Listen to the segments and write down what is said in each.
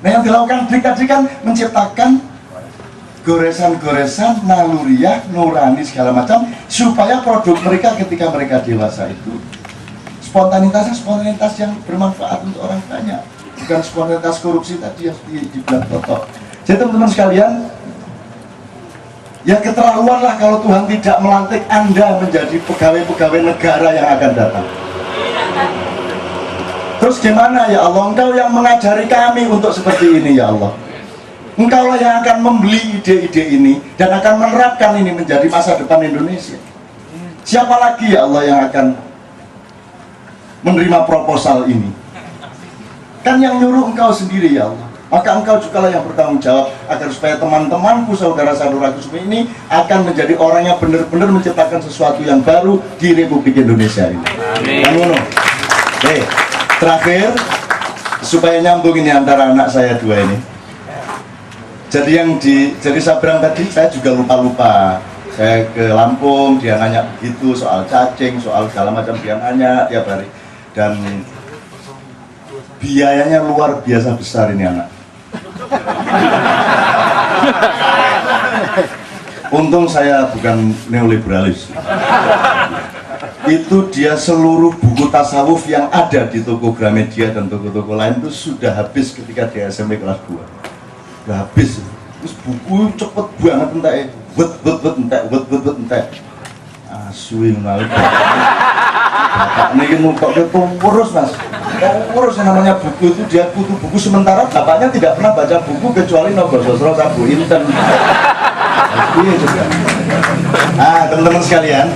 Nah, yang dilakukan BRIK tadi kan menciptakan goresan-goresan, naluriah, nurani segala macam, supaya produk mereka ketika mereka dewasa itu spontanitasnya spontanitas yang bermanfaat untuk orang banyak, bukan spontanitas korupsi tadi yang dibilang Toto. Jadi teman-teman sekalian, ya keterlaluan lah kalau Tuhan tidak melantik Anda menjadi pegawai-pegawai negara yang akan datang. Terus gimana ya Allah, Engkau yang mengajari kami untuk seperti ini ya Allah. Engkaulah yang akan membeli ide-ide ini dan akan menerapkan ini menjadi masa depan Indonesia. Siapa lagi ya Allah yang akan menerima proposal ini? Kan yang nyuruh Engkau sendiri ya Allah. Maka Engkau juga lah yang bertanggung jawab agar supaya teman-temanku, saudara-saudaraku semua ini akan menjadi orang yang benar-benar menciptakan sesuatu yang baru di Republik Indonesia ini. Amin. Terakhir, supaya nyambung ini antara anak saya dua ini. Jadi saya bilang tadi, saya juga lupa-lupa. Saya ke Lampung, dia nanya begitu soal cacing, soal segala macam, dia nanya tiap hari. Dan biayanya luar biasa besar ini anak. Untung saya bukan neoliberalis. Itu dia seluruh buku tasawuf yang ada di toko Gramedia dan toko-toko lain itu sudah habis ketika di SMP kelas 2. Sudah habis. Terus buku cepet banget entek. Entek. Asli menawi. Bapak ini kok urus Mas. Urus yang namanya buku itu dia butuh buku, sementara bapaknya tidak pernah baca buku kecuali Nogososro Sabu Inten. Nah, teman-teman sekalian,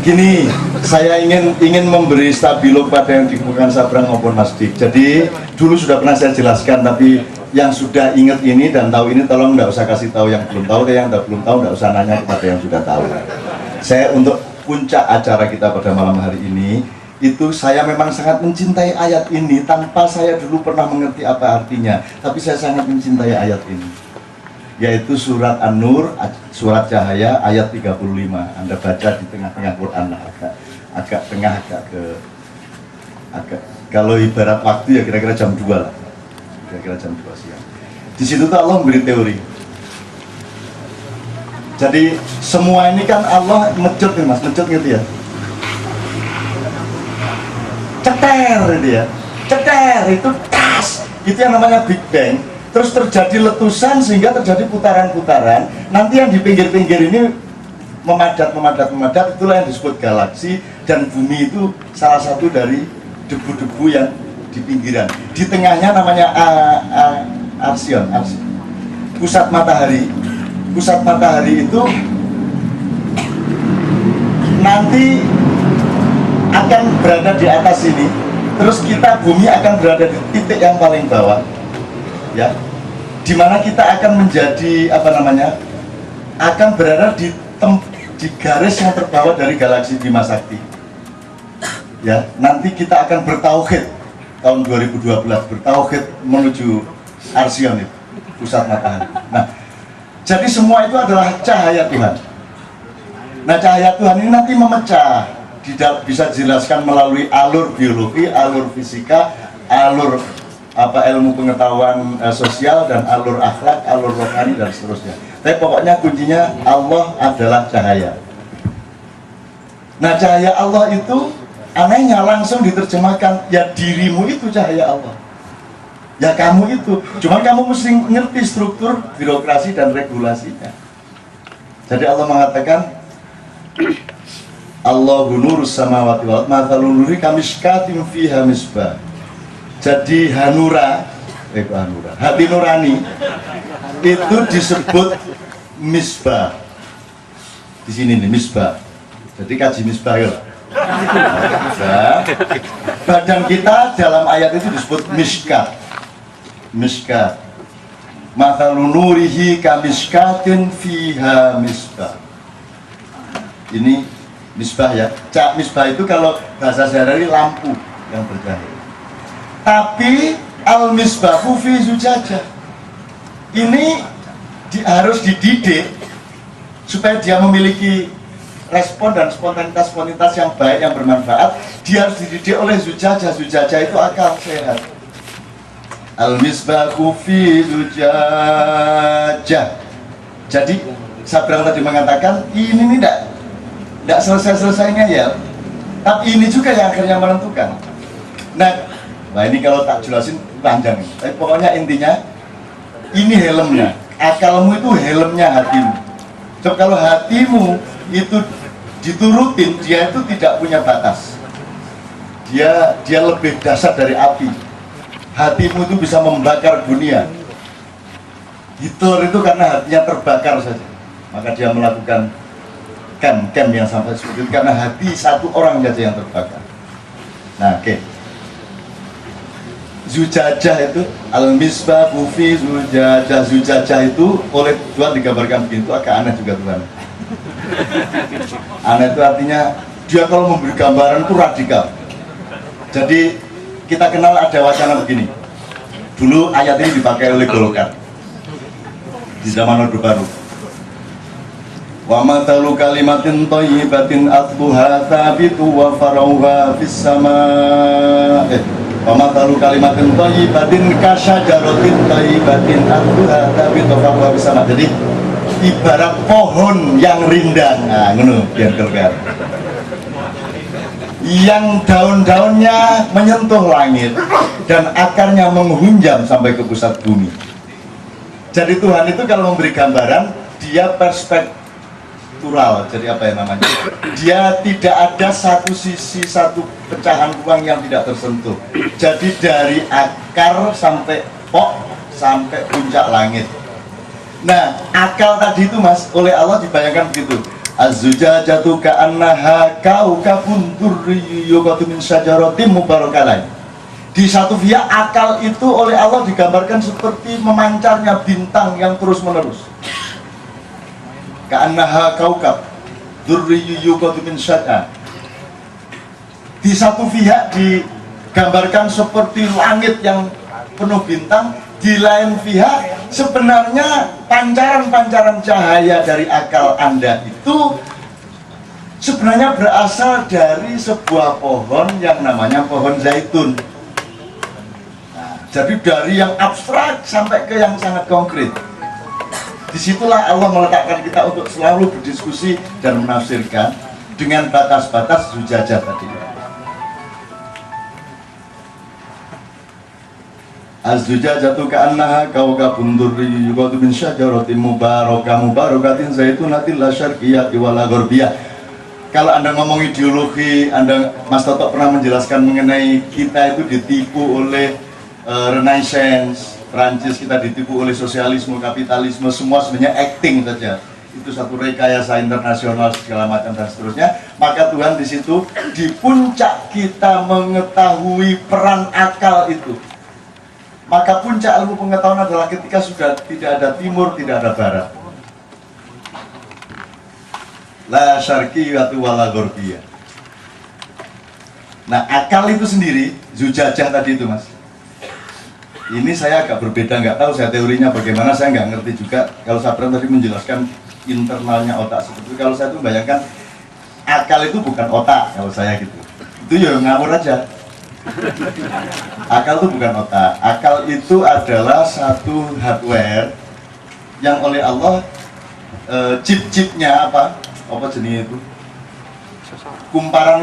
gini, saya ingin memberi stabilo kepada yang dibutuhkan Sabrang maupun Mas Dik. Jadi dulu sudah pernah saya jelaskan, tapi yang sudah ingat ini dan tahu ini tolong nggak usah kasih tahu yang belum tahu, yang belum tahu nggak usah nanya kepada yang sudah tahu. Saya untuk puncak acara kita pada malam hari ini, itu saya memang sangat mencintai ayat ini tanpa saya dulu pernah mengerti apa artinya, tapi saya sangat mencintai ayat ini, yaitu surat An-Nur, surat Cahaya ayat 35. Anda baca di tengah-tengah Quran, agak tengah, agak kalau ibarat waktu ya kira-kira jam 2 lah, kira-kira jam 2 siang. Di situ tuh Allah memberi teori. Jadi semua ini kan Allah mecut nih Mas, mecut gitu ya. Ceter itu ya, ceter itu tas, itu yang namanya Big Bang. Terus terjadi letusan sehingga terjadi putaran-putaran. Nanti yang di pinggir-pinggir ini memadat, itulah yang disebut galaksi, dan bumi itu salah satu dari debu-debu yang di pinggiran. Di tengahnya namanya Arsion, pusat matahari. Pusat matahari itu nanti akan berada di atas sini, terus kita bumi akan berada di titik yang paling bawah, ya, dimana kita akan menjadi akan berada di garis yang terbawah dari galaksi Bima Sakti, ya. Nanti kita akan bertauhid tahun 2012, bertauhid menuju Arsion itu, pusat matahari. Nah, jadi semua itu adalah cahaya Tuhan. Nah, cahaya Tuhan ini nanti memecah. Bisa dijelaskan melalui alur biologi, alur fisika, alur ilmu pengetahuan sosial, dan alur akhlak, alur rohani, dan seterusnya. Tapi pokoknya kuncinya Allah adalah cahaya. Nah, cahaya Allah itu anehnya langsung diterjemahkan, ya dirimu itu cahaya Allah. Ya kamu itu, cuman kamu mesti ngerti struktur birokrasi dan regulasinya. Jadi Allah mengatakan, Allahu nurus samawati wal ardi mathalun nuri kamishkatin fiha misbah. Jadi hati nurani itu disebut misbah. Di sini nih misbah. Jadi kaji misbah ya. Badan kita dalam ayat itu disebut mishkat. Mishkat. Mathalun nurihi kamishkatin fiha misbah. Ini misbah ya. Misbah itu kalau bahasa sehari-hari lampu yang bercahaya. Tapi al-misbahu fi zujajah. Ini harus dididik supaya dia memiliki respon dan spontanitas yang baik, yang bermanfaat. Dia harus dididik oleh zujajah. Zujajah itu akal sehat. Al-misbahu fi zujajah. Jadi Sabrang tadi mengatakan ini tidak selesai-selesainya ya, tapi ini juga yang akhirnya menentukan. Nah ini kalau tak jelasin panjang, tapi pokoknya intinya ini helmnya. Akalmu itu helmnya hatimu. So, kalau hatimu itu diturutin, dia itu tidak punya batas. Dia lebih dahsyat dari api. Hatimu itu bisa membakar dunia. Hitler itu karena hatinya terbakar saja, maka dia melakukan camp yang sampai seperti itu karena hati satu orang saja yang terbakar. Nah, oke. Zujajah itu al-misbahu fi zujajah. Zujajah itu oleh Tuhan digambarkan begitu, agak aneh juga Tuhan. Aneh itu artinya dia kalau memberi gambaran itu radikal. Jadi kita kenal ada wacana begini. Dulu ayat ini dipakai oleh Golkar di zaman Orde Baru. Wa matalu kalimatin thayyibatin atluha thabitu wa farauha fis sama. Wa matalu kalimatin thayyibatin kasyajaratin thayyibatin atluha thabitu wa farauha fis sama. Jadi ibarat pohon yang rindang. Nah, ngono biar Golkar. Yang daun-daunnya menyentuh langit dan akarnya menghunjam sampai ke pusat bumi. Jadi Tuhan itu kalau memberi gambaran, dia perspektural. Jadi apa ya namanya? Dia tidak ada satu sisi, satu pecahan uang yang tidak tersentuh. Jadi dari akar sampai sampai puncak langit. Nah, akal tadi itu Mas, oleh Allah dibayangkan begitu. Az-zujajatu ka'annaha kaukabun durriyyun yuqadu min syajaratin mubarakatin. Di satu pihak akal itu oleh Allah digambarkan seperti memancarnya bintang yang terus-menerus. Ka'annaha kaukab durriyyun yuqadu min syajaratin. Di satu pihak digambarkan seperti langit yang penuh bintang. Di lain pihak sebenarnya pancaran-pancaran cahaya dari akal Anda itu sebenarnya berasal dari sebuah pohon yang namanya pohon zaitun. Nah, jadi dari yang abstrak sampai ke yang sangat konkret. Disitulah Allah meletakkan kita untuk selalu berdiskusi dan menafsirkan dengan batas-batas zujajah tadi. Az-zujajatu ka'annaha kaukabun durriyyun yuqadu min syajaratin mubarakatin zaitunatin la syarqiyyati wala gharbiyah. Kalau Anda ngomong ideologi, Mas Toto pernah menjelaskan mengenai kita itu ditipu oleh Renaissance, Prancis, kita ditipu oleh sosialisme, kapitalisme, semua sebenarnya acting saja. Itu satu rekayasa internasional segala macam dan seterusnya. Maka Tuhan di situ di puncak kita mengetahui peran akal itu. Maka puncak ilmu pengetahuan adalah ketika sudah tidak ada timur, tidak ada barat. La syarqiyyatu wala gharbiyah. Nah, akal itu sendiri, zujajah tadi itu Mas. Ini saya agak berbeda, nggak tahu saya teorinya bagaimana, saya nggak ngerti juga. Kalau Sabrang tadi menjelaskan internalnya otak seperti itu, kalau saya tuh bayangkan akal itu bukan otak, kalau saya gitu. Itu ya ngawur aja. Akal itu bukan otak. Akal itu adalah satu hardware yang oleh Allah chip-chipnya apa jenis itu kumparan